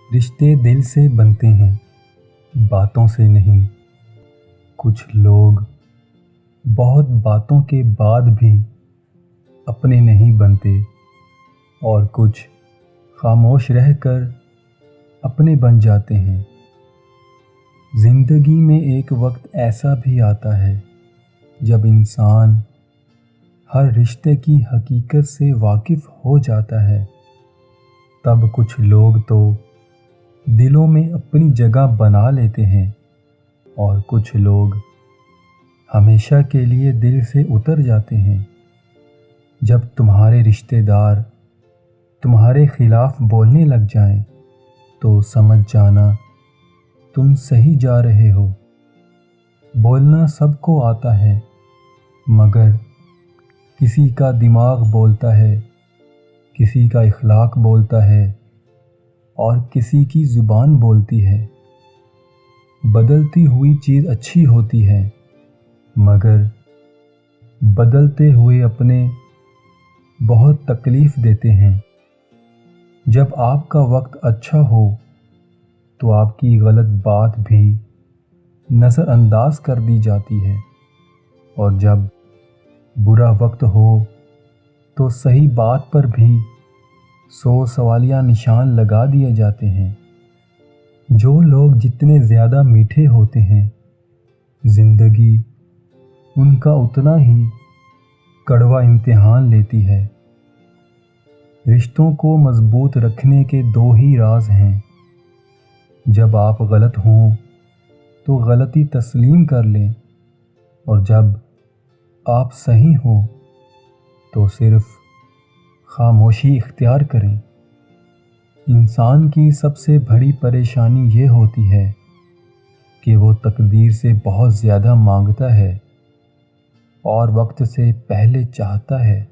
رشتے دل سے بنتے ہیں، باتوں سے نہیں۔ کچھ لوگ بہت باتوں کے بعد بھی اپنے نہیں بنتے، اور کچھ خاموش رہ کر اپنے بن جاتے ہیں۔ زندگی میں ایک وقت ایسا بھی آتا ہے جب انسان ہر رشتے کی حقیقت سے واقف ہو جاتا ہے۔ تب کچھ لوگ تو دلوں میں اپنی جگہ بنا لیتے ہیں، اور کچھ لوگ ہمیشہ کے لیے دل سے اتر جاتے ہیں۔ جب تمہارے رشتہ دار تمہارے خلاف بولنے لگ جائیں تو سمجھ جانا تم صحیح جا رہے ہو۔ بولنا سب کو آتا ہے، مگر کسی کا دماغ بولتا ہے، کسی کا اخلاق بولتا ہے، اور کسی کی زبان بولتی ہے۔ بدلتی ہوئی چیز اچھی ہوتی ہے، مگر بدلتے ہوئے اپنے بہت تکلیف دیتے ہیں۔ جب آپ کا وقت اچھا ہو تو آپ کی غلط بات بھی نظر انداز کر دی جاتی ہے، اور جب برا وقت ہو تو صحیح بات پر بھی 100 سوالیہ نشان لگا دیے جاتے ہیں۔ جو لوگ جتنے زیادہ میٹھے ہوتے ہیں، زندگی ان کا اتنا ہی کڑوا امتحان لیتی ہے۔ رشتوں کو مضبوط رکھنے کے 2 ہی راز ہیں۔ جب آپ غلط ہوں تو غلطی تسلیم کر لیں، اور جب آپ صحیح ہوں تو صرف خاموشی اختیار کریں۔ انسان کی سب سے بڑی پریشانی یہ ہوتی ہے کہ وہ تقدیر سے بہت زیادہ مانگتا ہے اور وقت سے پہلے چاہتا ہے۔